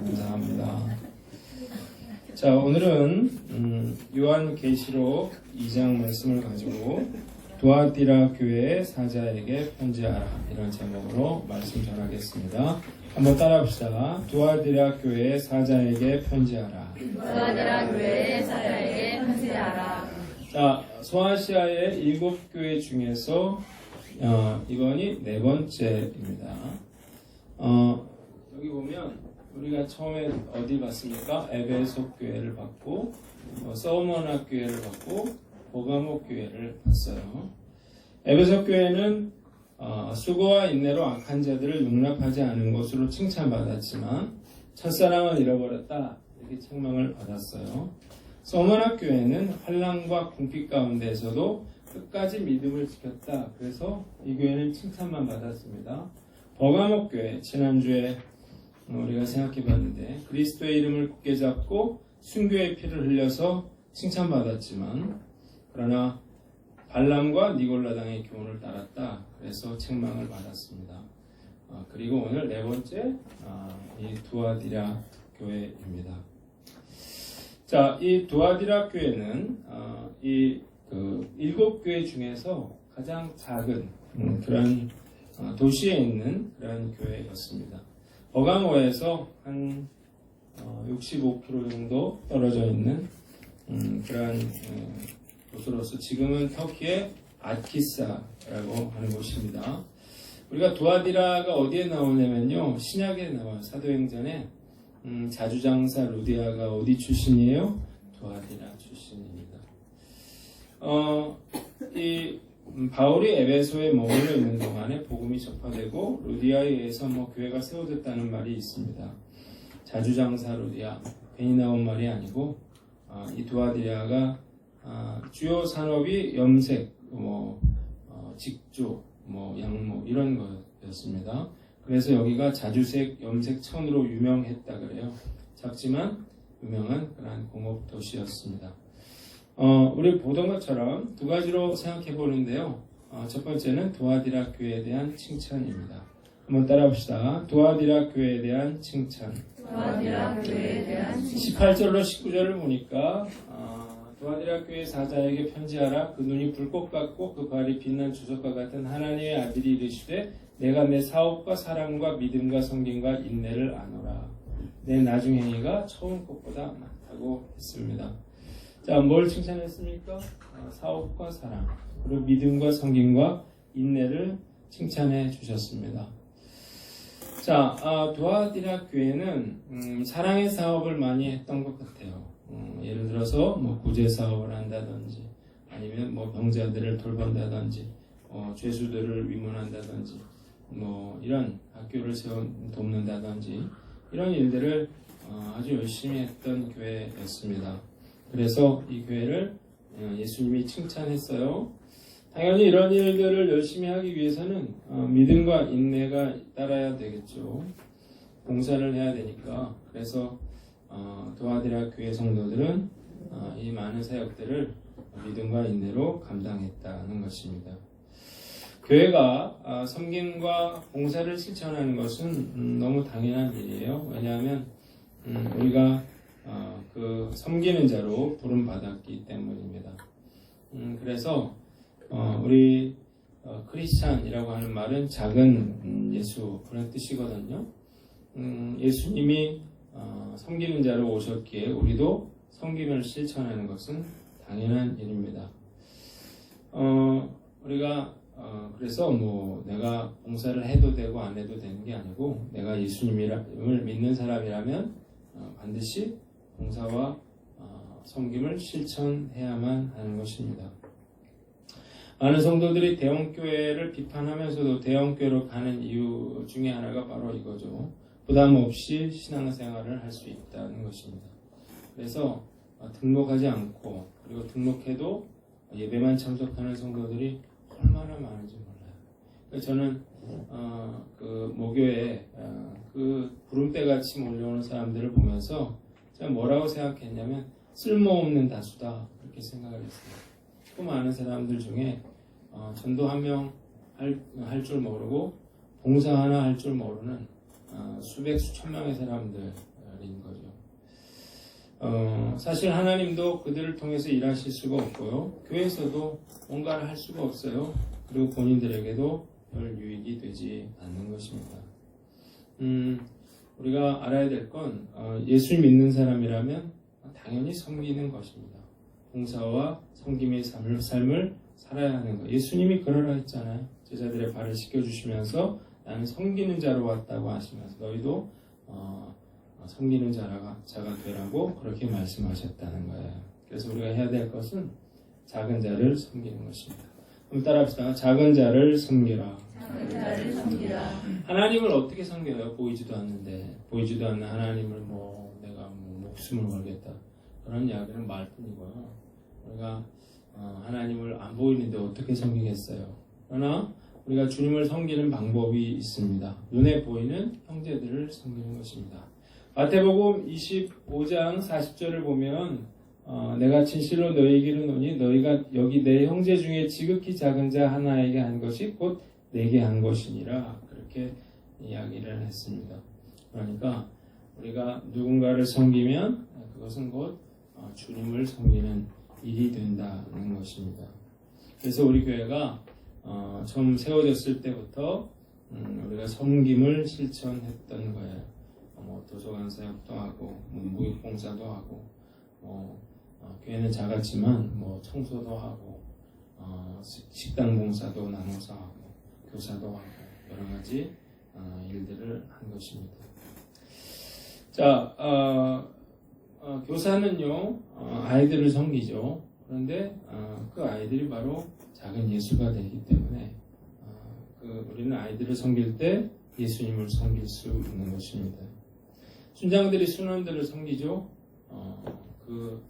감사합니다. 자, 오늘은 요한계시록 2장 말씀을 가지고 두아디라 교회의 사자에게 편지하라 이런 제목으로 말씀 전하겠습니다. 한번 따라합시다. 두아디라 교회의 사자에게 편지하라. 두아디라 교회의 사자에게 편지하라. 자, 소아시아의 7교회 중에서 이번이 네 번째입니다. 여기 보면 우리가 처음에 어디 봤습니까? 에베소 교회를 봤고 서머나 교회를 봤고 보가모 교회를 봤어요. 에베소 교회는 수고와 인내로 악한 자들을 용납하지 않은 것으로 칭찬받았지만 첫사랑을 잃어버렸다 이렇게 책망을 받았어요. 서머나 교회는 환난과 궁핍 가운데에서도 끝까지 믿음을 지켰다. 그래서 이 교회는 칭찬만 받았습니다. 버가모 교회 지난주에 우리가 생각해 봤는데 그리스도의 이름을 굳게 잡고 순교의 피를 흘려서 칭찬받았지만 그러나 발람과 니골라당의 교훈을 따랐다. 그래서 책망을 받았습니다. 그리고 오늘 네 번째 이 두아디라 교회입니다. 자, 이 두아디라 교회는 이 7교회 중에서 가장 작은 그런 도시에 있는 그런 교회였습니다. 버가모에서 한 65km 정도 떨어져 있는 그런 곳으로서 지금은 터키의 아키사라고 하는 곳입니다. 우리가 두아디라가 어디에 나오냐면요, 신약에 나와요. 사도행전에 자주장사 루디아가 어디 출신이에요? 두아디라 출신입니다. 이 바울이 에베소에 머물러 있는 동안에 복음이 접화되고 루디아에 의해서 교회가 세워졌다는 말이 있습니다. 자주장사 루디아, 괜히 나온 말이 아니고 이 두아디라가 주요 산업이 염색, 직조, 양모 이런 거였습니다. 그래서 여기가 자주색 염색천으로 유명했다 그래요. 작지만 유명한 그런 공업 도시였습니다. 우리 보던 것처럼 두 가지로 생각해 보는데요. 첫 번째는 두아디라 교회에 대한 칭찬입니다. 한번 따라합시다. 두아디라 교회에 대한 칭찬. 두아디라 교회에 대한 칭찬. 18절로 19절을 보니까 두아디라 교회 사자에게 편지하라. 그 눈이 불꽃 같고 그 발이 빛난 주석과 같은 하나님의 아들이 이르시되 내가 내 사업과 사랑과 믿음과 성김과 인내를 아노라. 내 나중 행위가 처음 것보다 많다고 했습니다. 자, 뭘 칭찬했습니까? 사업과 사랑, 그리고 믿음과 성김과 인내를 칭찬해 주셨습니다. 자, 두아디라 교회는 사랑의 사업을 많이 했던 것 같아요. 예를 들어서 구제 사업을 한다든지, 아니면 병자들을 돌본다든지, 죄수들을 위문한다든지, 이런 학교를 돕는다든지 이런 일들을 아주 열심히 했던 교회였습니다. 그래서 이 교회를 예수님이 칭찬했어요. 당연히 이런 일들을 열심히 하기 위해서는 믿음과 인내가 따라야 되겠죠. 봉사를 해야 되니까. 그래서 두아디라 교회 성도들은 이 많은 사역들을 믿음과 인내로 감당했다는 것입니다. 교회가 섬김과 봉사를 실천하는 것은 너무 당연한 일이에요. 왜냐하면 우리가 그 섬기는 자로 부름 받았기 때문입니다. 그래서 우리 크리스찬이라고 하는 말은 작은 예수 그런 뜻이거든요. 예수님이 섬기는 자로 오셨기에 우리도 섬김을 실천하는 것은 당연한 일입니다. 우리가 그래서 내가 봉사를 해도 되고 안 해도 되는 게 아니고 내가 예수님을 믿는 사람이라면 반드시 봉사와 섬김을 실천해야만 하는 것입니다. 많은 성도들이 대형교회를 비판하면서도 대형교회로 가는 이유 중에 하나가 바로 이거죠. 부담 없이 신앙생활을 할 수 있다는 것입니다. 그래서 등록하지 않고 그리고 등록해도 예배만 참석하는 성도들이 얼마나 많은지 몰라요. 저는 그 모교에 그 구름대같이 몰려오는 사람들을 보면서 제가 뭐라고 생각했냐면 쓸모없는 다수다 그렇게 생각을 했어요. 그 많은 사람들 중에 전도 한 명 할 줄 모르고 봉사 하나 할 줄 모르는 수백 수천 명의 사람들인 거죠. 사실 하나님도 그들을 통해서 일하실 수가 없고요. 교회에서도 뭔가를 할 수가 없어요. 그리고 본인들에게도 별 유익이 되지 않는 것입니다. 우리가 알아야 될 건 예수 믿는 사람이라면 당연히 섬기는 것입니다. 봉사와 섬김의 삶을 살아야 하는 것. 예수님이 그러라 했잖아요. 제자들의 발을 씻겨주시면서 나는 섬기는 자로 왔다고 하시면서 너희도 섬기는 자가 되라고 그렇게 말씀하셨다는 거예요. 그래서 우리가 해야 될 것은 작은 자를 섬기는 것입니다. 그럼 따라합시다. 작은 자를 섬기라. 작은 자를 섬기라. 하나님을 어떻게 섬겨요? 보이지도 않는 하나님을 내가 목숨을 걸겠다 그런 이야기는 말뿐이고요. 우리가 하나님을 안 보이는데 어떻게 섬기겠어요? 그러나 우리가 주님을 섬기는 방법이 있습니다. 눈에 보이는 형제들을 섬기는 것입니다. 마태복음 25장 40절을 보면 내가 진실로 너희에게 이르노니 너희가 여기 내 형제 중에 지극히 작은 자 하나에게 한 것이 곧 내게 한 것이니라 그렇게 이야기를 했습니다. 그러니까 우리가 누군가를 섬기면 그것은 곧 주님을 섬기는 일이 된다는 것입니다. 그래서 우리 교회가 처음 세워졌을 때부터 우리가 섬김을 실천했던 거예요. 도서관 사역도 하고 목욕봉사도 하고 교회는 작았지만 청소도 하고 식당 봉사도 나눠서 하고 교사도 하고 여러 가지 일들을 한 것입니다. 자, 교사는요 아이들을 섬기죠. 그런데 그 아이들이 바로 작은 예수가 되기 때문에 우리는 아이들을 섬길 때 예수님을 섬길 수 있는 것입니다. 순장들이 순원들을 섬기죠. 그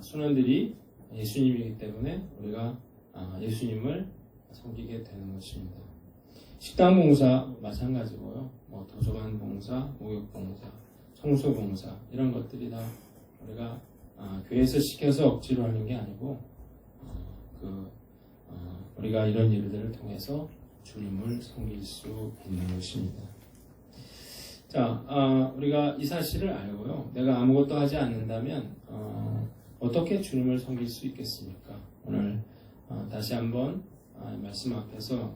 순원들이 예수님이기 때문에 우리가 예수님을 섬기게 되는 것입니다. 식당 봉사 마찬가지고요. 도서관 봉사, 목욕 봉사, 청소 봉사 이런 것들이 다 우리가 교회에서 시켜서 억지로 하는 게 아니고 우리가 이런 일들을 통해서 주님을 섬길 수 있는 것입니다. 자, 우리가 이 사실을 알고요. 내가 아무것도 하지 않는다면 어떻게 주님을 섬길 수 있겠습니까? 오늘 다시 한번 말씀 앞에서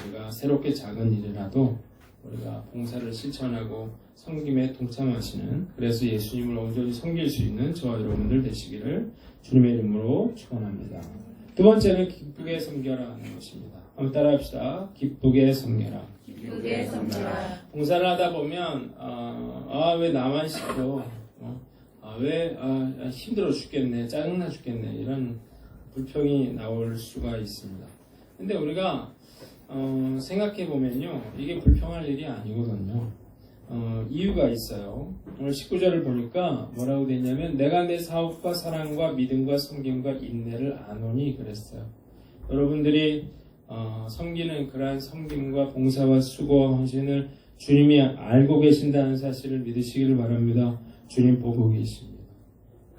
우리가 새롭게 작은 일이라도 우리가 봉사를 실천하고 섬김에 동참하시는 그래서 예수님을 온전히 섬길 수 있는 저와 여러분들 되시기를 주님의 이름으로 축원합니다. 두 번째는 기쁘게 섬겨라 하는 것입니다. 한번 따라합시다. 기쁘게 섬겨라. 기쁘게 섬겨라. 봉사를 하다 보면 왜 나만 시켜? 왜 힘들어 죽겠네, 짜증나 죽겠네 이런 불평이 나올 수가 있습니다. 근데 우리가 생각해 보면요, 이게 불평할 일이 아니거든요. 이유가 있어요. 오늘 19절을 보니까 뭐라고 되냐면 내가 내 사업과 사랑과 믿음과 섬김과 인내를 아노니 그랬어요. 여러분들이 섬기는 그러한 섬김과 봉사와 수고와 헌신을 주님이 알고 계신다는 사실을 믿으시기를 바랍니다. 주님 보고 계십니다.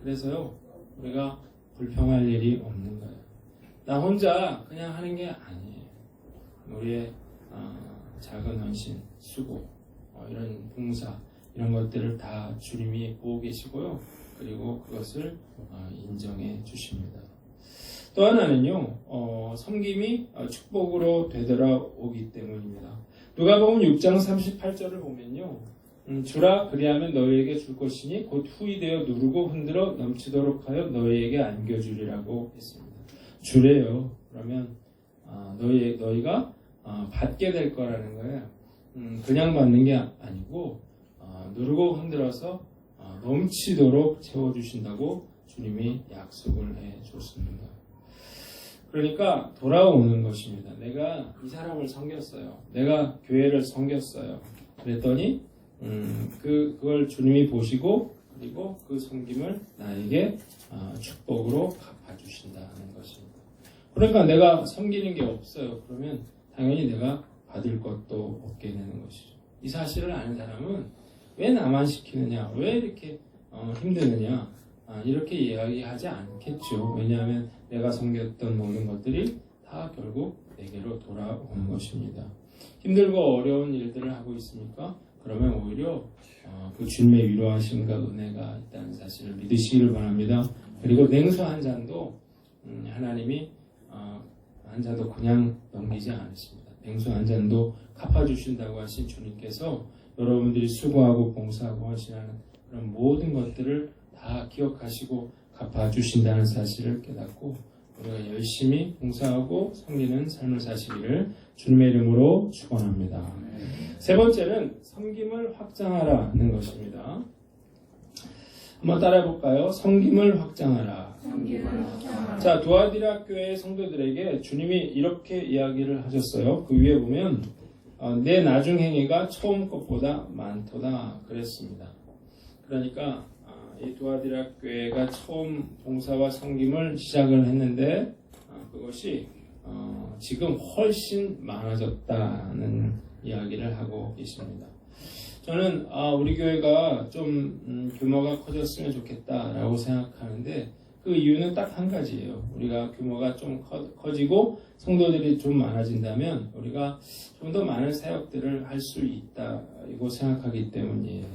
그래서요, 우리가 불평할 일이 없는 거예요. 나 혼자 그냥 하는 게 아니에요. 우리의 작은 헌신, 수고, 이런 봉사, 이런 것들을 다 주님이 보고 계시고요. 그리고 그것을 인정해 주십니다. 또 하나는요, 섬김이 축복으로 되돌아오기 때문입니다. 누가복음 6장 38절을 보면요, 주라 그리하면 너희에게 줄 것이니 곧 후이 되어 누르고 흔들어 넘치도록 하여 너희에게 안겨주리라고 했습니다. 주래요. 그러면 너희가 받게 될 거라는 거예요. 그냥 받는 게 아니고 누르고 흔들어서 넘치도록 채워주신다고 주님이 약속을 해줬습니다. 그러니까 돌아오는 것입니다. 내가 이 사람을 섬겼어요. 내가 교회를 섬겼어요. 그랬더니 그걸 주님이 보시고 그리고 그 섬김을 나에게 축복으로 갚아주신다는 것입니다. 그러니까 내가 섬기는 게 없어요. 그러면 당연히 내가 받을 것도 없게 되는 것이죠. 이 사실을 아는 사람은 왜 나만 시키느냐, 왜 이렇게 힘드느냐 이렇게 이야기하지 않겠죠. 왜냐하면 내가 섬겼던 모든 것들이 다 결국 내게로 돌아오는 것입니다. 힘들고 어려운 일들을 하고 있습니까? 그러면 오히려 그 주님의 위로하심과 은혜가 있다는 사실을 믿으시기를 바랍니다. 그리고 냉수 한 잔도 하나님이 한 잔도 그냥 넘기지 않으십니다. 냉수 한 잔도 갚아주신다고 하신 주님께서 여러분들이 수고하고 봉사하고 헌신하는 그런 모든 것들을 다 기억하시고 갚아주신다는 사실을 깨닫고 우리가 열심히 봉사하고 섬기는 삶을 사시기를 주님의 이름으로 축원합니다. 세 번째는 섬김을 확장하라는 것입니다. 한번 따라해 볼까요? 섬김을 확장하라. 자, 두아디라 교회 성도들에게 주님이 이렇게 이야기를 하셨어요. 그 위에 보면 내 나중 행위가 처음 것보다 많도다 그랬습니다. 그러니까 이 두아디라 교회가 처음 봉사와 섬김을 시작을 했는데 그것이 지금 훨씬 많아졌다는 이야기를 하고 계십니다. 저는 우리 교회가 좀 규모가 커졌으면 좋겠다라고 생각하는데 그 이유는 딱 한 가지예요. 우리가 규모가 좀 커지고 성도들이 좀 많아진다면 우리가 좀 더 많은 사역들을 할 수 있다고 생각하기 때문이에요.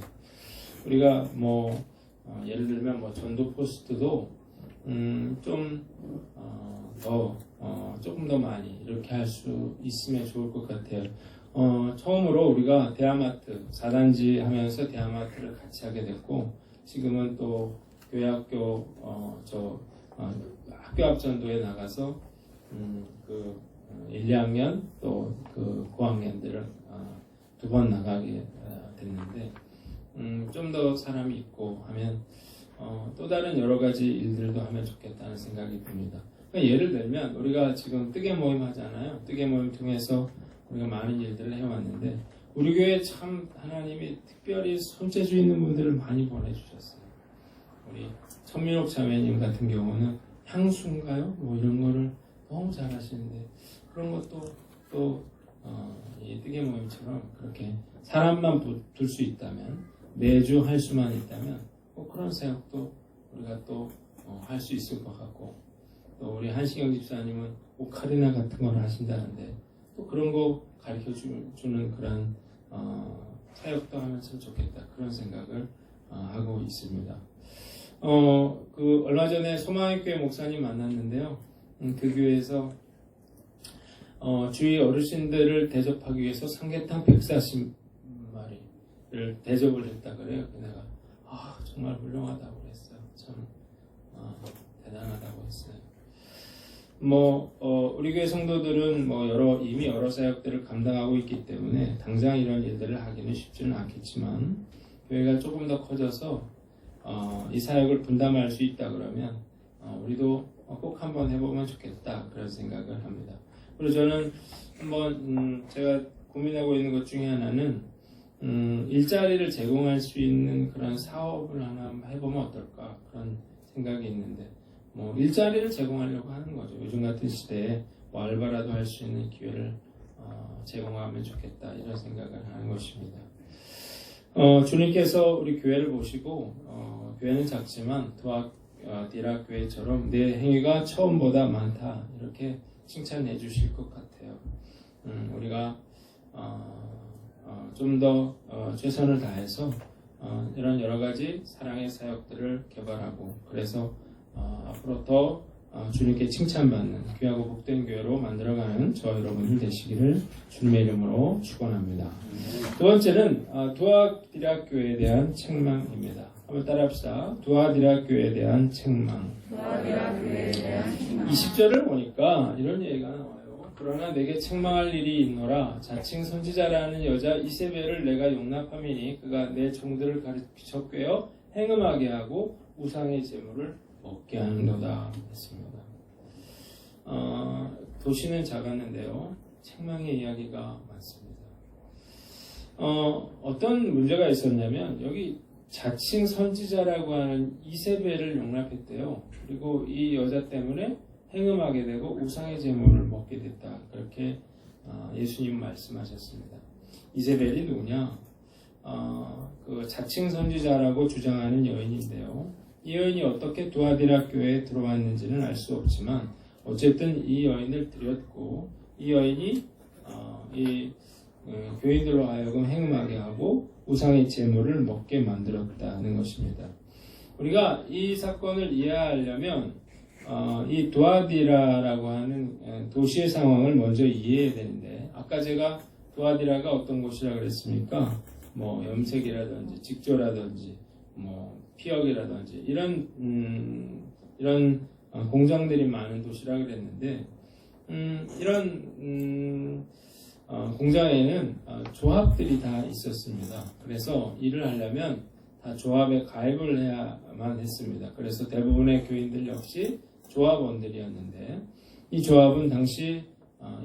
우리가 예를 들면 전도 포스트도 조금 더 많이 이렇게 할 수 있으면 좋을 것 같아요. 처음으로 우리가 대하마트 4단지 하면서 대하마트를 같이 하게 됐고 지금은 또 교회학교 학교 앞전도에 나가서 1, 2학년 또 그 고학년들을 2번 나가게 됐는데 좀 더 사람이 있고 하면 또 다른 여러 가지 일들도 하면 좋겠다는 생각이 듭니다. 그러니까 예를 들면 우리가 지금 뜨개 모임 하잖아요. 뜨개 모임 통해서 우리가 많은 일들을 해왔는데 우리 교회에 참 하나님이 특별히 손재주 있는 분들을 많이 보내주셨어요. 우리 천민옥 자매님 같은 경우는 향수인가요? 이런 거를 너무 잘하시는데 그런 것도 또 이 뜨개 모임처럼 그렇게 사람만 붙을 수 있다면 매주 할 수만 있다면 그런 사역도 우리가 또 할 수 있을 것 같고 또 우리 한시경 집사님은 오카리나 같은 걸 하신다는데 또 그런 거 가르쳐 주는 그런 사역도 하면 참 좋겠다 그런 생각을 하고 있습니다. 얼마 전에 소망의 교회 목사님 만났는데요. 그 교회에서 주위 어르신들을 대접하기 위해서 삼계탕 140마리를 대접을 했다 그래요. 내가 정말 훌륭하다고 그랬어요. 참 대단하다고 했어요. 우리 교회 성도들은 이미 여러 사역들을 감당하고 있기 때문에 당장 이런 일들을 하기는 쉽지는 않겠지만 교회가 조금 더 커져서 이 사역을 분담할 수 있다 그러면 우리도 꼭 한번 해보면 좋겠다 그런 생각을 합니다. 그리고 저는 한번 제가 고민하고 있는 것 중에 하나는 일자리를 제공할 수 있는 그런 사업을 하나 해보면 어떨까 그런 생각이 있는데 일자리를 제공하려고 하는 거죠. 요즘 같은 시대에 알바라도 할 수 있는 기회를 제공하면 좋겠다 이런 생각을 하는 것입니다. 주님께서 우리 교회를 보시고 교회는 작지만 두아디라 교회처럼 내 행위가 처음보다 많다 이렇게 칭찬해 주실 것 같아요. 우리가 좀 더 최선을 다해서 이런 여러 가지 사랑의 사역들을 개발하고 그래서 앞으로 더 주님께 칭찬받는 귀하고 복된 교회로 만들어가는 저와 여러분들 되시기를 주님의 이름으로 축원합니다. 두 번째는 두아디라 교회에 대한 책망입니다. 한번 따라합시다. 두아디라 교회에 대한 책망. 20절을 보니까 이런 얘기가 나와요. 그러나 내게 책망할 일이 있노라. 자칭 선지자라는 여자 이세벨을 내가 용납함이니 그가 내 종들을 가르쳐 꿰어 행음하게 하고 우상의 제물을 먹게 하는도다 했습니다. 도시는 작았는데요. 책망의 이야기가 많습니다. 어떤 문제가 있었냐면 여기 자칭 선지자라고 하는 이세벨을 용납했대요. 그리고 이 여자 때문에 행음하게 되고 우상의 제물을 먹게 됐다. 그렇게 예수님 말씀하셨습니다. 이세벨이 누구냐? 그 자칭 선지자라고 주장하는 여인인데요. 이 여인이 어떻게 두아디라 교회에 들어왔는지는 알 수 없지만 어쨌든 이 여인을 들였고 이 여인이 이 교인들로 하여금 행음하게 하고 우상의 제물을 먹게 만들었다는 것입니다. 우리가 이 사건을 이해하려면 이 두아디라라고 하는 도시의 상황을 먼저 이해해야 되는데, 아까 제가 두아디라가 어떤 곳이라 그랬습니까? 뭐 염색이라든지 직조라든지 뭐 피역이라든지 이런 공장들이 많은 도시라 그랬는데, 이런 공장에는 조합들이 다 있었습니다. 그래서 일을 하려면 다 조합에 가입을 해야만 했습니다. 그래서 대부분의 교인들 역시 조합원들이었는데, 이 조합은 당시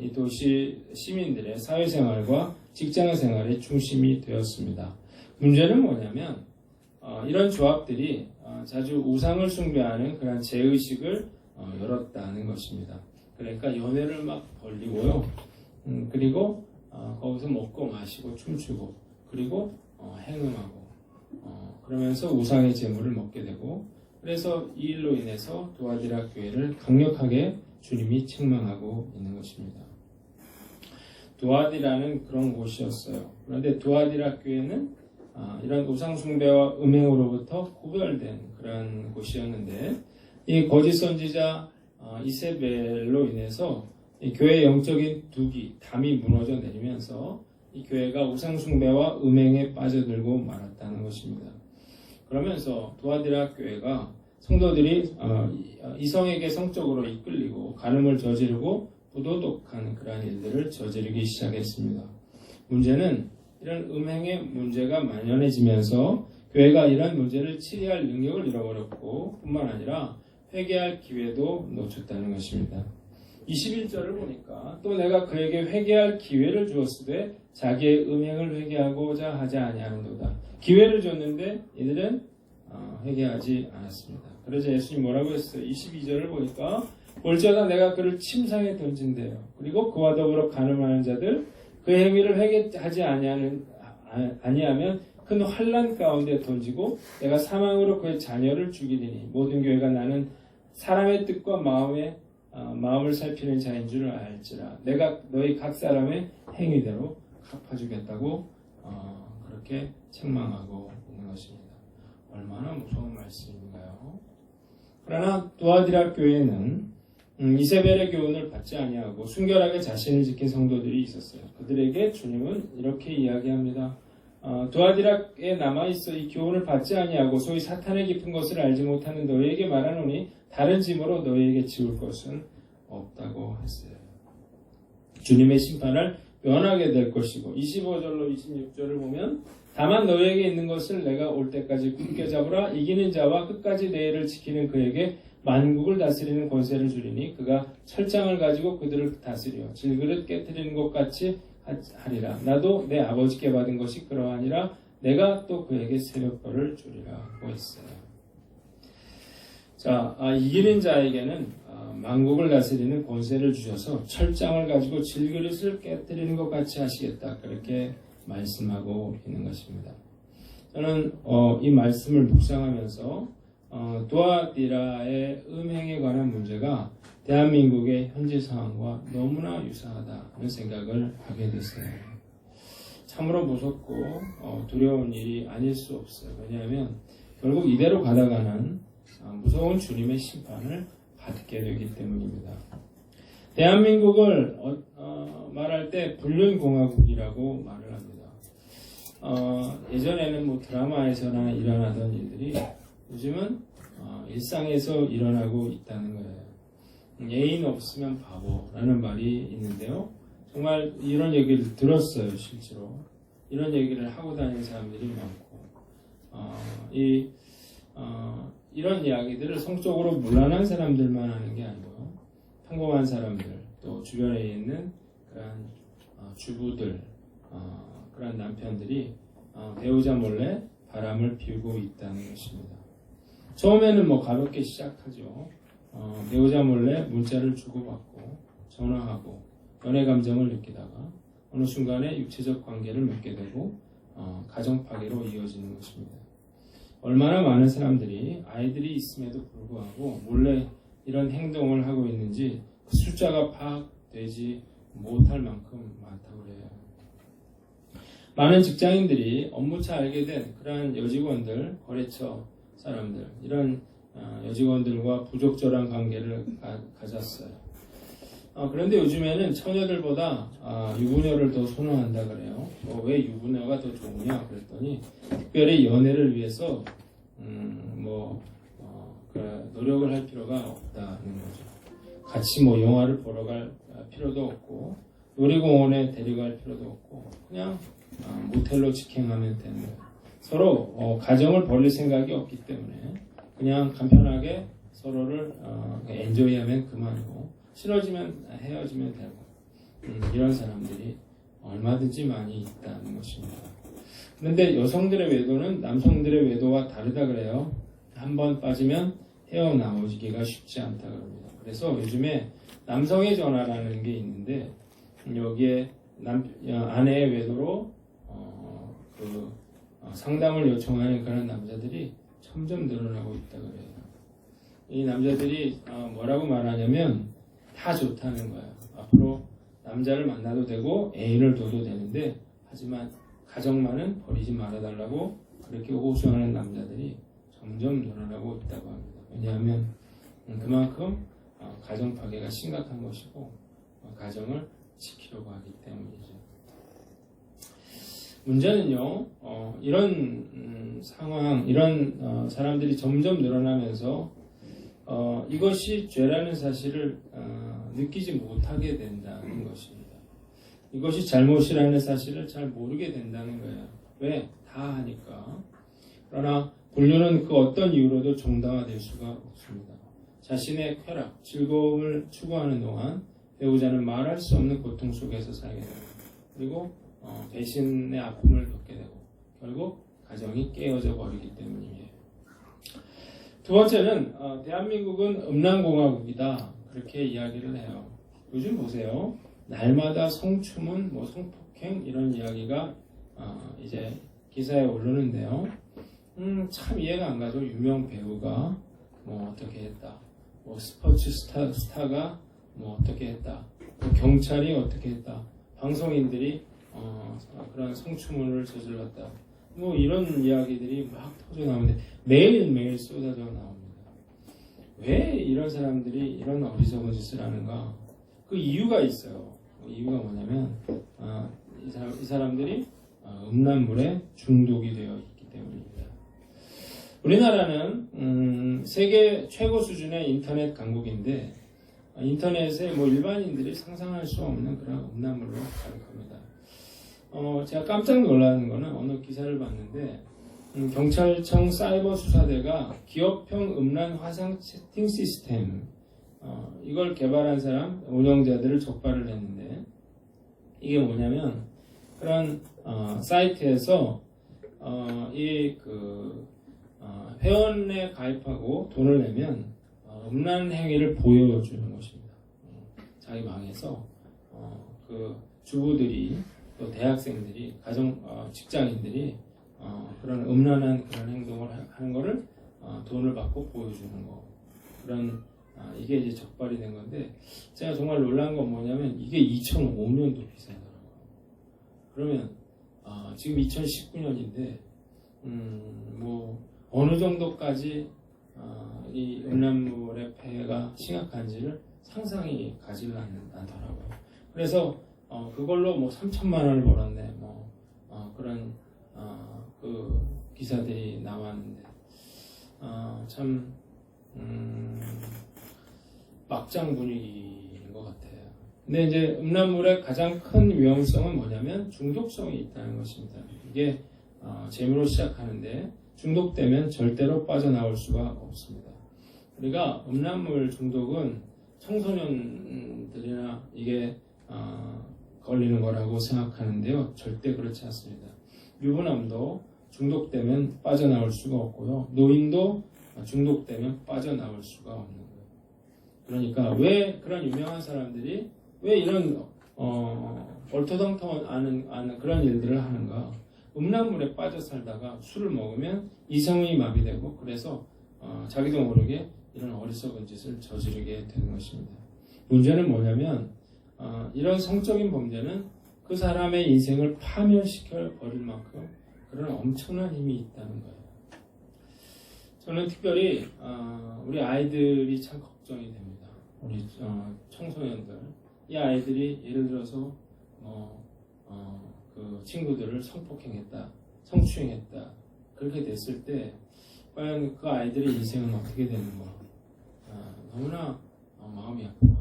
이 도시 시민들의 사회생활과 직장생활의 중심이 되었습니다. 문제는 뭐냐면 이런 조합들이 자주 우상을 숭배하는 그런 제의식을 열었다는 것입니다. 그러니까 연회를 막 벌리고요. 그리고 거기서 먹고 마시고 춤추고 그리고 행음하고 그러면서 우상의 제물을 먹게 되고, 그래서 이 일로 인해서 두아디라 교회를 강력하게 주님이 책망하고 있는 것입니다. 두아디라는 그런 곳이었어요. 그런데 두아디라 교회는 이런 우상 숭배와 음행으로부터 구별된 그런 곳이었는데, 이 거짓 선지자 이세벨로 인해서 이 교회의 영적인 담이 무너져 내리면서 이 교회가 우상 숭배와 음행에 빠져들고 말았다는 것입니다. 그러면서 두아디라 교회가 성도들이 이성에게 성적으로 이끌리고 간음을 저지르고 부도덕한 그러한 일들을 저지르기 시작했습니다. 문제는 이런 음행의 문제가 만연해지면서 교회가 이런 문제를 치료할 능력을 잃어버렸고, 뿐만 아니라 회개할 기회도 놓쳤다는 것입니다. 21절을 보니까 또 내가 그에게 회개할 기회를 주었으되 자기의 음행을 회개하고자 하지 아니하는도다. 기회를 줬는데 이들은 회개하지 않았습니다. 그래서 예수님 뭐라고 했어요? 22절을 보니까 볼지어다 내가 그를 침상에 던진대요. 그리고 그와 더불어 간음하는 자들 그 행위를 회개하지 아니하면 큰 환난 가운데 던지고 내가 사망으로 그의 자녀를 죽이리니 모든 교회가 나는 사람의 뜻과 마음을 살피는 자인 줄 알지라. 내가 너희 각 사람의 행위대로 갚아주겠다고 그렇게 책망하고 있는 것입니다. 얼마나 무서운 말씀인가요? 그러나 두아디라 교회는 이세벨의 교훈을 받지 아니하고 순결하게 자신을 지킨 성도들이 있었어요. 그들에게 주님은 이렇게 이야기합니다. 두아디라에 남아있어 이 교훈을 받지 아니하고 소위 사탄의 깊은 것을 알지 못하는 너희에게 말하노니 다른 짐으로 너희에게 지울 것은 없다고 했어요. 주님의 심판을 면하게 될 것이고, 25절로 26절을 보면 다만 너희에게 있는 것을 내가 올 때까지 굳게 잡으라. 이기는 자와 끝까지 내 일을 지키는 그에게 만국을 다스리는 권세를 주리니 그가 철장을 가지고 그들을 다스려 질그릇 깨뜨리는 것 같이 하리라. 나도 내 아버지께 받은 것이 그러하니라. 내가 또 그에게 새벽벌을 주리라고 했어요. 자, 이기는 자에게는 만국을 다스리는 권세를 주셔서 철장을 가지고 질그릇을 깨뜨리는 것 같이 하시겠다. 그렇게 말씀하고 있는 것입니다. 저는 이 말씀을 묵상하면서 두아디라의 음행에 관한 문제가 대한민국의 현재 상황과 너무나 유사하다는 생각을 하게 됐어요. 참으로 무섭고 두려운 일이 아닐 수 없어요. 왜냐하면 결국 이대로 가다가는 무서운 주님의 심판을 받게 되기 때문입니다. 대한민국을 말할 때 불륜공화국이라고 말을 합니다. 예전에는 뭐 드라마에서나 일어나던 일들이 요즘은 일상에서 일어나고 있다는 거예요. 예인 없으면 바보라는 말이 있는데요. 정말 이런 얘기를 들었어요. 실제로 이런 얘기를 하고 다니는 사람들이 많고, 이런 이야기들을 성적으로 문란한 사람들만 하는 게 아니고요. 평범한 사람들, 또 주변에 있는 그런 주부들, 그런 남편들이 배우자 몰래 바람을 피우고 있다는 것입니다. 처음에는 뭐 가볍게 시작하죠. 배우자 몰래 문자를 주고받고 전화하고 연애 감정을 느끼다가 어느 순간에 육체적 관계를 맺게 되고 가정 파괴로 이어지는 것입니다. 얼마나 많은 사람들이 아이들이 있음에도 불구하고 몰래 이런 행동을 하고 있는지 그 숫자가 파악되지 못할 만큼 많다고 그래요. 많은 직장인들이 업무차 알게 된 그러한 여직원들, 거래처 사람들, 이런 여직원들과 부적절한 관계를 가졌어요. 그런데 요즘에는 처녀들보다 유부녀를 더 선호한다 그래요. 왜 유부녀가 더 좋으냐 그랬더니 특별히 연애를 위해서 노력을 할 필요가 없다는 거죠. 같이 영화를 보러 갈 필요도 없고 놀이공원에 데려갈 필요도 없고 그냥 모텔로 직행하면 되는 거예요. 서로 가정을 벌릴 생각이 없기 때문에 그냥 간편하게 서로를 엔조이하면 그만이고 싫어지면 헤어지면 되고 이런 사람들이 얼마든지 많이 있다는 것입니다. 그런데 여성들의 외도는 남성들의 외도와 다르다 그래요. 한번 빠지면 헤어나오기가 쉽지 않다 그럽니다. 그래서 요즘에 남성의 전화라는 게 있는데 여기에 아내의 외도로 상담을 요청하는 그런 남자들이 점점 늘어나고 있다 그래요. 이 남자들이 뭐라고 말하냐면 다 좋다는 거예요. 앞으로 남자를 만나도 되고 애인을 둬도 되는데 하지만 가정만은 버리지 말아달라고 그렇게 호소하는 남자들이 점점 늘어나고 있다고 합니다. 왜냐하면 그만큼 가정 파괴가 심각한 것이고 가정을 지키려고 하기 때문이죠. 문제는요, 이런 상황, 이런 사람들이 점점 늘어나면서 이것이 죄라는 사실을 느끼지 못하게 된다는 것입니다. 이것이 잘못이라는 사실을 잘 모르게 된다는 거예요. 왜? 다 하니까. 그러나 불륜은 그 어떤 이유로도 정당화될 수가 없습니다. 자신의 쾌락, 즐거움을 추구하는 동안 배우자는 말할 수 없는 고통 속에서 살게 됩니다. 그리고 배신의 아픔을 겪게 되고 결국 가정이 깨어져 버리기 때문이에요. 두 번째는 대한민국은 음란공화국이다 그렇게 이야기를 해요. 요즘 보세요. 날마다 성추문, 성폭행 이런 이야기가 이제 기사에 오르는데요. 참 이해가 안 가죠. 유명 배우가 어떻게 했다. 스포츠 스타가 어떻게 했다. 경찰이 어떻게 했다. 방송인들이 그런 성추문을 저질렀다. 이런 이야기들이 막 터져 나오는데 매일매일 쏟아져 나옵니다. 왜 이런 사람들이 이런 어리석은 짓을 하는가? 그 이유가 있어요. 이유가 뭐냐면 이 사람들이 음란물에 중독이 되어 있기 때문입니다. 우리나라는 세계 최고 수준의 인터넷 강국인데 인터넷에 일반인들이 상상할 수 없는 그런 음란물로 가득합니다. 제가 깜짝 놀라는 거는 어느 기사를 봤는데 경찰청 사이버 수사대가 기업형 음란 화상 채팅 시스템 이걸 개발한 사람 운영자들을 적발을 했는데 이게 뭐냐면 그런 사이트에서 회원에 가입하고 돈을 내면 음란 행위를 보여주는 것입니다. 자기 방에서 그 주부들이 또 대학생들이 직장인들이 그런 음란한 그런 행동을 하는 거를 돈을 받고 보여주는 거 그런 이게 이제 적발이 된 건데 제가 정말 놀란 건 뭐냐면 이게 2005년도 기사더라고요. 그러면 지금 2019년인데 어느 정도까지 이 음란물의 폐해가 심각한지를 상상이 가지를 않더라고요. 그래서 그걸로 3천만 원을 벌었네 그런 그 기사들이 나왔는데 참 막장 분위기인 것 같아요. 근데 이제 음란물의 가장 큰 위험성은 뭐냐면 중독성이 있다는 것입니다. 이게 재미로 시작하는데 중독되면 절대로 빠져나올 수가 없습니다. 우리가 음란물 중독은 청소년들이나 이게 걸리는 거라고 생각하는데요. 절대 그렇지 않습니다. 유부남도 중독되면 빠져나올 수가 없고요. 노인도 중독되면 빠져나올 수가 없는 거예요. 그러니까 왜 그런 유명한 사람들이 왜 이런 얼토당토 않은 그런 일들을 하는가? 음란물에 빠져 살다가 술을 먹으면 이성이 마비되고 그래서 자기도 모르게 이런 어리석은 짓을 저지르게 되는 것입니다. 문제는 뭐냐면 이런 성적인 범죄는 그 사람의 인생을 파멸시켜 버릴 만큼 그런 엄청난 힘이 있다는 거예요. 저는 특별히 우리 아이들이 참 걱정이 됩니다. 우리 청소년들, 이 아이들이 예를 들어서 그 친구들을 성폭행했다, 성추행했다 그렇게 됐을 때 과연 그 아이들의 인생은 어떻게 되는가? 너무나 마음이 아프다.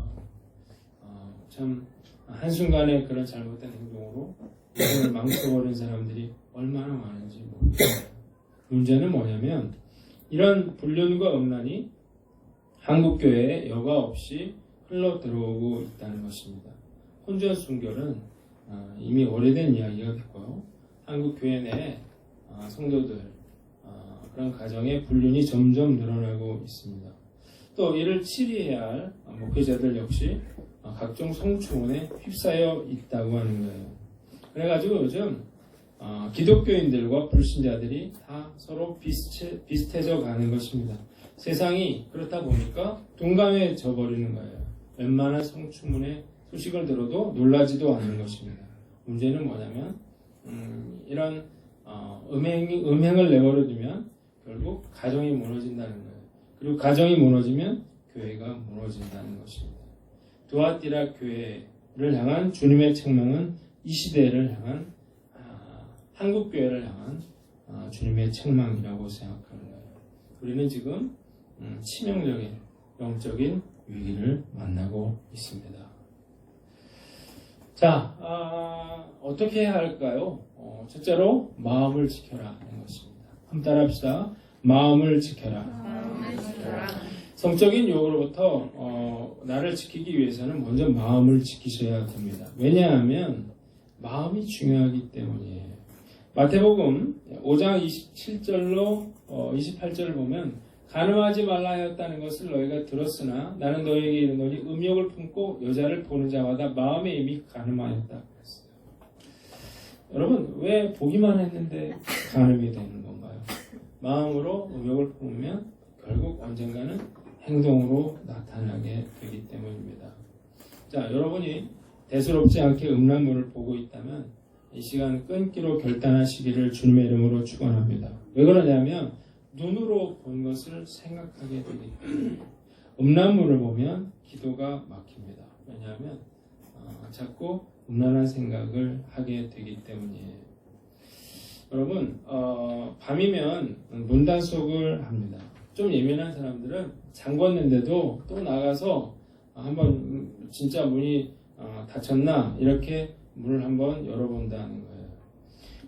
참 한순간에 그런 잘못된 행동으로 인생을 망쳐버린 사람들이 얼마나 많은지 모르겠어요. 문제는 뭐냐면 이런 불륜과 음란이 한국교회에 여과 없이 흘러 들어오고 있다는 것입니다. 혼전 순결은 이미 오래된 이야기가 됐고요. 한국교회 내 성도들 그런 가정의 불륜이 점점 늘어나고 있습니다. 또 이를 치리해야 할 목회자들 역시 각종 성추문에 휩싸여 있다고 하는 거예요. 그래가지고 요즘 기독교인들과 불신자들이 다 서로 비슷해져 가는 것입니다. 세상이 그렇다 보니까 둔감해져 버리는 거예요. 웬만한 성추문의 소식을 들어도 놀라지도 않는 것입니다. 문제는 뭐냐면 이런 음행을 내버려두면 결국 가정이 무너진다는 거예요. 그리고 가정이 무너지면 교회가 무너진다는 것입니다. 두아티라 교회를 향한 주님의 책망은 이 시대를 향한 한국 교회를 향한 주님의 책망이라고 생각하는 거예요. 우리는 지금 치명적인 영적인 위기를 만나고 있습니다. 자, 어떻게 해야 할까요? 첫째로 마음을 지켜라 하는 것입니다. 한번 따라합시다. 마음을 지켜라. 성적인 유혹으로부터 나를 지키기 위해서는 먼저 마음을 지키셔야 됩니다. 왜냐하면 마음이 중요하기 때문이에요. 마태복음 5장 27절로 28절을 보면 간음하지 말라 하였다는 것을 너희가 들었으나 나는 너희에게 이르노니 음욕을 품고 여자를 보는 자마다 마음에 이미 간음하였다 그랬어요. 여러분 왜 보기만 했는데 간음이 되는 건가요? 마음으로 음욕을 품으면 결국 언젠가는 행동으로 나타나게 되기 때문입니다. 자, 여러분이 대수롭지 않게 음란물을 보고 있다면 이 시간 끊기로 결단하시기를 주님의 이름으로 축원합니다. 왜 그러냐면 눈으로 본 것을 생각하게 되기 때문에 음란물을 보면 기도가 막힙니다. 왜냐하면 자꾸 음란한 생각을 하게 되기 때문이에요. 여러분 밤이면 문단속을 합니다. 좀 예민한 사람들은 잠궜는데도 또 나가서 한번 진짜 문이 닫혔나 이렇게 문을 한번 열어본다는 거예요.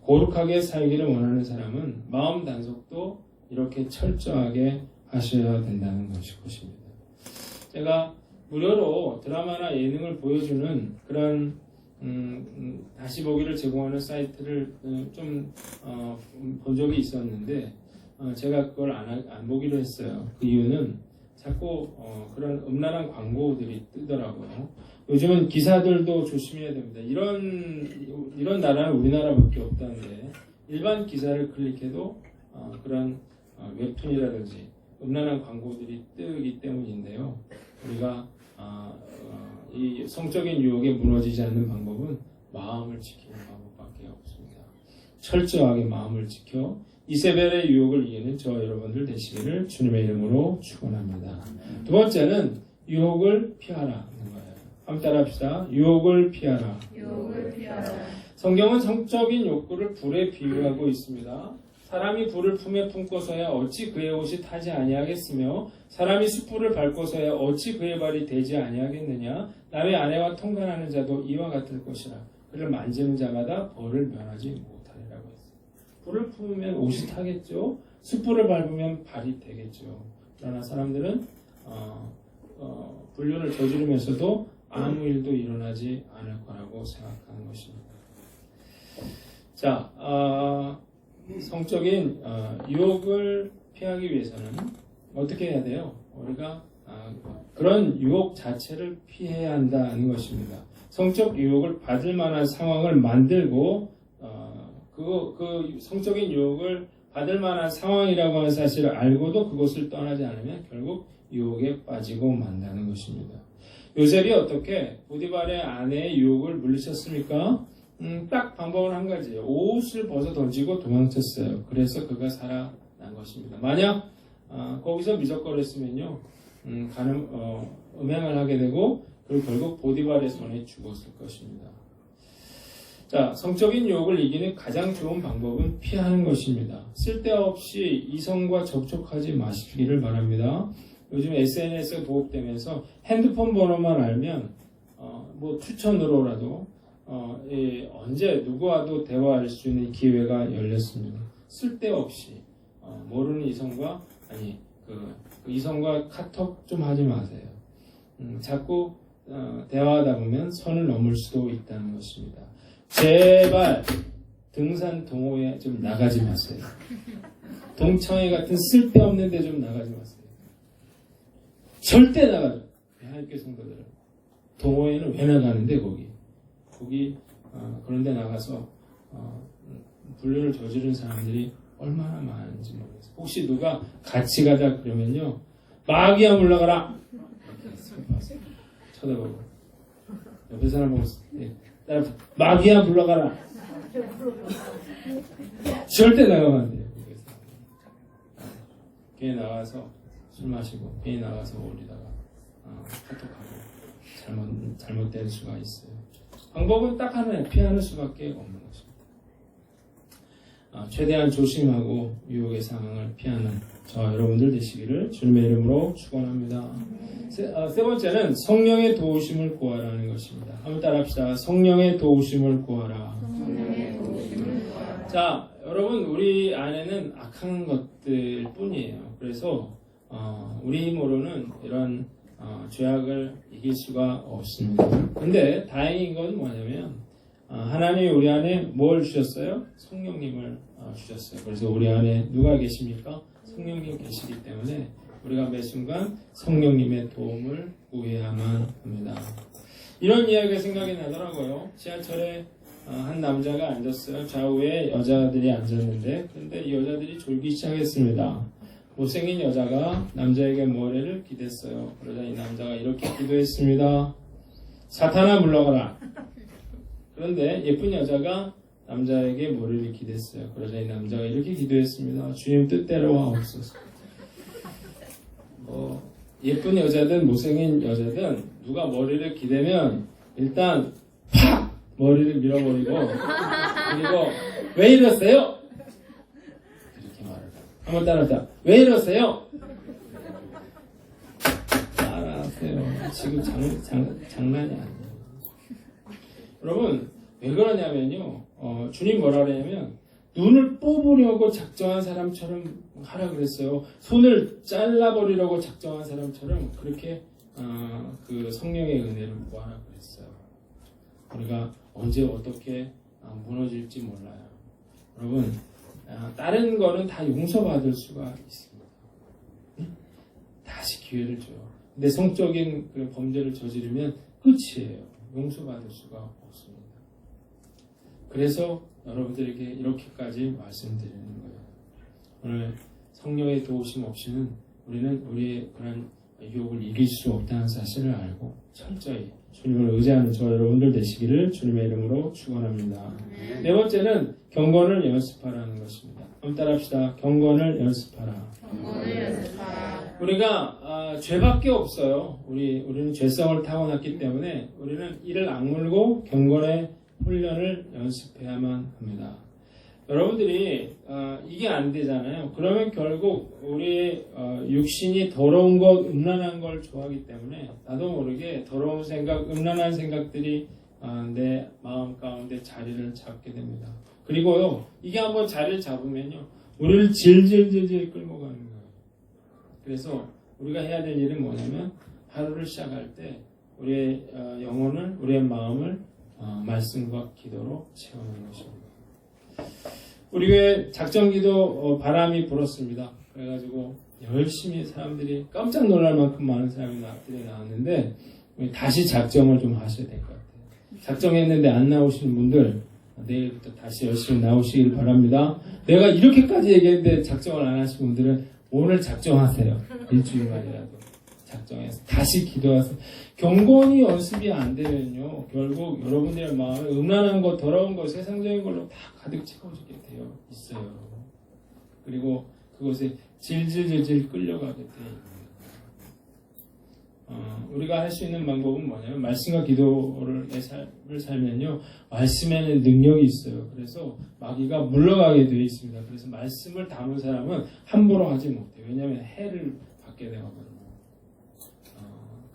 거룩하게 살기를 원하는 사람은 마음 단속도 이렇게 철저하게 하셔야 된다는 것입니다. 제가 무료로 드라마나 예능을 보여주는 그런 다시 보기를 제공하는 사이트를 좀 본 적이 있었는데 제가 그걸 안 보기로 했어요. 그 이유는 자꾸 그런 음란한 광고들이 뜨더라고요. 요즘은 기사들도 조심해야 됩니다. 이런 나라는 우리나라밖에 없다는데 일반 기사를 클릭해도 그런 웹툰이라든지 음란한 광고들이 뜨기 때문인데요. 우리가 이 성적인 유혹에 무너지지 않는 방법은 마음을 지키는 방법밖에 없습니다. 철저하게 마음을 지켜 이세벨의 유혹을 이기는 저와 여러분들 되시기를 주님의 이름으로 축원합니다. 두 번째는 유혹을 피하라 하는 거예요. 한번 따라합시다. 유혹을 피하라. 유혹을 피하라. 성경은 성적인 욕구를 불에 비유하고 있습니다. 사람이 불을 품에 품고서야 어찌 그의 옷이 타지 아니하겠으며 사람이 숯불을 밟고서야 어찌 그의 발이 되지 아니하겠느냐. 남의 아내와 통관하는 자도 이와 같을 것이라. 그를 만지는 자마다 벌을 면하지 못하리라고 했어요. 불을 품으면 옷이 타겠죠. 숯불을 밟으면 발이 되겠죠. 그러나 사람들은 불륜을 저지르면서도 아무 일도 일어나지 않을 거라고 생각하는 것입니다. 자, 성적인 유혹을 피하기 위해서는 어떻게 해야 돼요? 우리가 그런 유혹 자체를 피해야 한다는 것입니다. 성적 유혹을 받을 만한 상황을 만들고 그 성적인 유혹을 받을 만한 상황이라고 하는 사실을 알고도 그것을 떠나지 않으면 결국 유혹에 빠지고 만다는 것입니다. 요셉이 어떻게 보디발의 아내의 유혹을 물리쳤습니까? 딱 방법은 한 가지예요. 옷을 벗어 던지고 도망쳤어요. 그래서 그가 살아난 것입니다. 만약 거기서 미적거렸으면요, 음행을 하게 되고 그리고 결국 보디발의 손에 죽었을 것입니다. 자, 성적인 유혹을 이기는 가장 좋은 방법은 피하는 것입니다. 쓸데없이 이성과 접촉하지 마시기를 바랍니다. 요즘 SNS가 보급되면서 핸드폰 번호만 알면 뭐 추천으로라도 언제 누구와도 대화할 수 있는 기회가 열렸습니다. 쓸데없이 모르는 이성과 그 이성과 카톡 좀 하지 마세요. 자꾸 대화하다 보면 선을 넘을 수도 있다는 것입니다. 제발 등산 동호회 좀 나가지 마세요. 동창회 같은 쓸데없는 데 좀 나가지 마세요. 절대 나가죠. 하나님께 성도들은 동호회는 왜 나가는데 거기 그런 데 나가서 불륜을 저지른 사람들이 얼마나 많은지 모르겠어요. 혹시 누가 같이 가자 그러면요, 마귀야 물러가라 쳐다보고 옆에 사람 보고 마귀야 물러가라. 절대 나가면 안 돼요. 괜히 나가서 술 마시고 괜히 나가서 어울리다가 카톡하고 잘못될 수가 있어요. 방법은 딱 하나예요. 피하는 수밖에 없는 것입니다. 최대한 조심하고 유혹의 상황을 피하는 저와 여러분들 되시기를 주님의 이름으로 축원합니다. 세 번째는 성령의 도우심을 구하라는 것입니다. 한번 따라합시다. 성령의 도우심을 구하라. 자, 여러분, 우리 안에는 악한 것들 뿐이에요. 그래서 우리 힘으로는 이런 죄악을 이길 수가 없습니다. 근데 다행인 건 뭐냐면 하나님이 우리 안에 뭘 주셨어요? 성령님을 주셨어요. 그래서 우리 안에 누가 계십니까? 성령님 계시기 때문에 우리가 매 순간 성령님의 도움을 구해야만 합니다. 이런 이야기가 생각이 나더라고요. 지하철에 한 남자가 앉았어요. 좌우에 여자들이 앉았는데, 근데 이 여자들이 졸기 시작했습니다. 못생긴 여자가 남자에게 모래를 기댔어요. 그러자 이 남자가 이렇게 기도했습니다. 사탄아 물러가라. 그런데 예쁜 여자가 남자에게 모래를 기댔어요. 그러자 이 남자가 이렇게 기도했습니다. 주님 뜻대로 하옵소서. 예쁜 여자든 못생긴 여자든 누가 머리를 기대면 일단 팍! 머리를 밀어버리고, 그리고 왜 이러세요? 이렇게 말을 해요. 한번 따라합시다. 왜 이러세요? 따라하세요. 지금 장난이 아니에요. 여러분, 왜 그러냐면요, 주님 뭐라 그러냐면 눈을 뽑으려고 작정한 사람처럼 하라 그랬어요. 손을 잘라버리려고 작정한 사람처럼 그렇게 그 성령의 은혜를 구하라 그랬어요. 우리가 언제 어떻게 무너질지 몰라요. 여러분, 다른 거는 다 용서받을 수가 있습니다. 다시 기회를 줘요. 근데 성적인 그 범죄를 저지르면 끝이에요. 용서받을 수가 없습니다. 그래서 여러분들에게 이렇게까지 말씀드리는 거예요. 오늘 성령의 도우심 없이는 우리는 우리의 그런 유혹을 이길 수 없다는 사실을 알고 철저히 주님을 의지하는 저 여러분들 되시기를 주님의 이름으로 축원합니다. 네 번째는 경건을 연습하라는 것입니다. 한번 따라합시다. 경건을 연습하라. 우리가 죄밖에 없어요. 우리는 죄성을 타고났기 때문에 우리는 이를 악물고 경건의 훈련을 연습해야만 합니다. 여러분들이 이게 안 되잖아요. 그러면 결국 우리 육신이 더러운 것, 음란한 걸 좋아하기 때문에 나도 모르게 더러운 생각, 음란한 생각들이 내 마음 가운데 자리를 잡게 됩니다. 그리고요, 이게 한번 자리를 잡으면요, 우리를 질질질질 끌고 가는 거예요. 그래서 우리가 해야 될 일은 뭐냐면 하루를 시작할 때 우리의 영혼을, 우리의 마음을 말씀과 기도로 채우는 것입니다. 우리 교회 작정기도 바람이 불었습니다. 그래가지고 열심히 사람들이 깜짝 놀랄 만큼 많은 사람이 나왔는데 다시 작정을 좀 하셔야 될 것 같아요. 작정했는데 안 나오시는 분들 내일부터 다시 열심히 나오시길 바랍니다. 내가 이렇게까지 얘기했는데 작정을 안 하신 분들은 오늘 작정하세요. 일주일만이라도 작정해서 다시 기도하세요. 경건이 연습이 안 되면요, 결국 여러분들의 마음에 음란한 것, 더러운 것, 세상적인 걸로 다 가득 채워지게 되어 있어요. 그리고 그것에 질질질질 끌려가게 돼요. 우리가 할 수 있는 방법은 뭐냐면 말씀과 기도를 내 삶을 살면요, 말씀에는 능력이 있어요. 그래서 마귀가 물러가게 되어 있습니다. 그래서 말씀을 담은 사람은 함부로 하지 못해요. 왜냐하면 해를 받게 되거든요.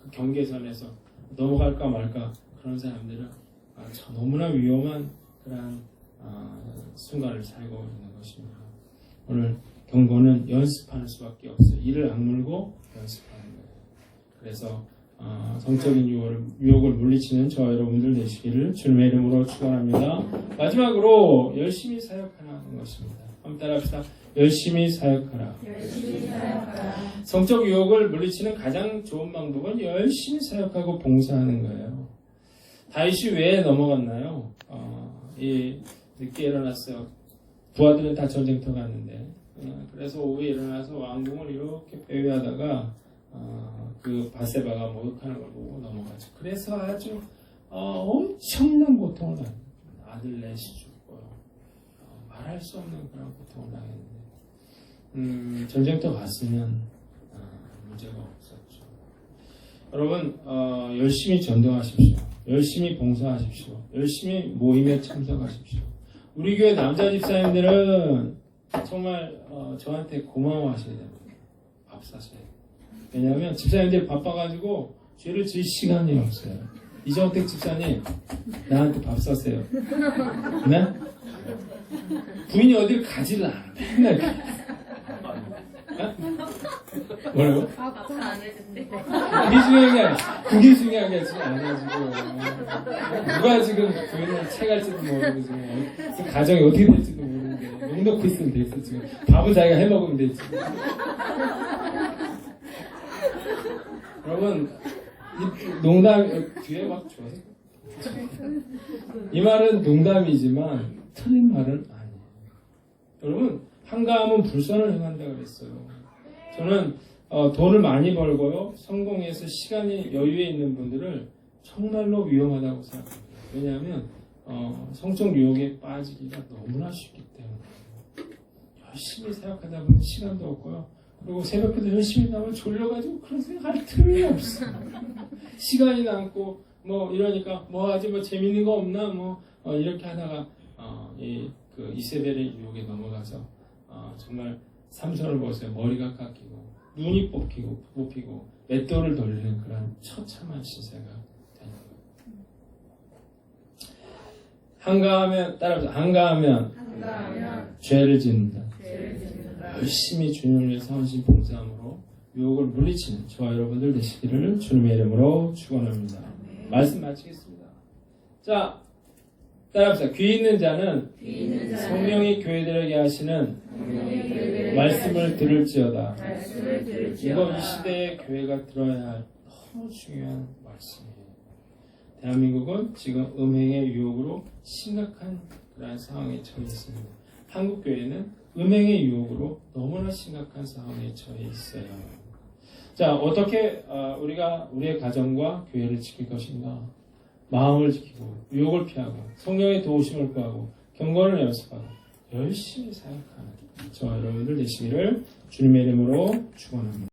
그 경계선에서 넘어갈까 말까 그런 사람들은 너무나 위험한 그런 순간을 살고 있는 것입니다. 오늘 경고는 연습하는 수밖에 없어요. 이를 악물고 연습하는 거예요. 그래서 성적인 유혹을 물리치는 저와 여러분들 되시기를 주님의 이름으로 축원합니다. 마지막으로 열심히 사역하는 것입니다. 한번 따라합시다. 열심히 사역하라. 열심히 사역하라. 성적 유혹을 물리치는 가장 좋은 방법은 열심히 사역하고 봉사하는 거예요. 다윗이 왜 넘어갔나요? 늦게 일어났어요. 부하들은 다 전쟁터 갔는데, 그래서 오후에 일어나서 왕궁을 이렇게 배회하다가 그 바세바가 모욕하는 걸 보고 넘어가죠. 그래서 아주 엄청난 고통을 당했어요. 아들 넷이 죽고요. 말할 수 없는 그런 고통을 당했는데, 전쟁터 갔으면 문제가 없었죠. 여러분, 열심히 전도하십시오. 열심히 봉사하십시오. 열심히 모임에 참석하십시오. 우리 교회 남자 집사님들은 정말 저한테 고마워하셔야 됩니다. 밥 사셔야 돼요. 왜냐하면 집사님들이 바빠가지고 죄를 지을 시간이 없어요. 이정택 집사님, 나한테 밥 사세요. 네? 부인이 어딜 가지를 않아. 맨날 뭐라고? 밥은 안 해준대. 그게 중요한 게 지금 아니야, 지금. 누가 지금 부인을 채갈지도 모르고, 지금 가정이 어떻게 될지도 모르는데, 용 넣고 있으면 됐어, 지금. 밥은 자기가 해 먹으면 되지. 여러분, 농담, 뒤에 막 좋아요. 이 말은 농담이지만, 틀린 말은 아니에요. 여러분, 한가함은 불선을 행한다 그랬어요. 저는 돈을 많이 벌고요, 성공해서 시간이 여유에 있는 분들을 정말로 위험하다고 생각합니다. 왜냐하면 성적 유혹에 빠지기가 너무나 쉽기 때문에 열심히 생각하다 보면 시간도 없고요. 그리고 새벽에도 열심히 나면 졸려가지고 그런 생각할 틈이 없어요. 시간이 남고 이러니까 하지 재밌는 거 없나 이렇게 하다가 이세벨의 유혹에 넘어가서 정말 삼손을 보세요. 머리가 깎이고 눈이 뽑히고 맷돌을 돌리는 그런 처참한 시세가 되는 거예요. 한가하면 따라서 한가하면 죄를 짓는다. 열심히 주님을 위해서 헌신 봉사함으로 유혹을 물리치는 저와 여러분들 되시기를 주님의 이름으로 축원합니다. 말씀 마치겠습니다. 자, 따라합시다. 귀 있는 자는 성령이 교회들에게 하시는 말씀을 들을지어다. 이거 이 시대에 교회가 들어야 할 너무 중요한 말씀이에요. 대한민국은 지금 음행의 유혹으로 심각한 그런 상황에 처해 있습니다. 한국 교회는 음행의 유혹으로 너무나 심각한 상황에 처해 있어요. 자, 어떻게 우리가 우리의 가정과 교회를 지킬 것인가? 마음을 지키고 유혹을 피하고 성령의 도우심을 구하고 경건을 연습하고 열심히 사역하는 저와 여러분들 되시기를 주님의 이름으로 축원합니다.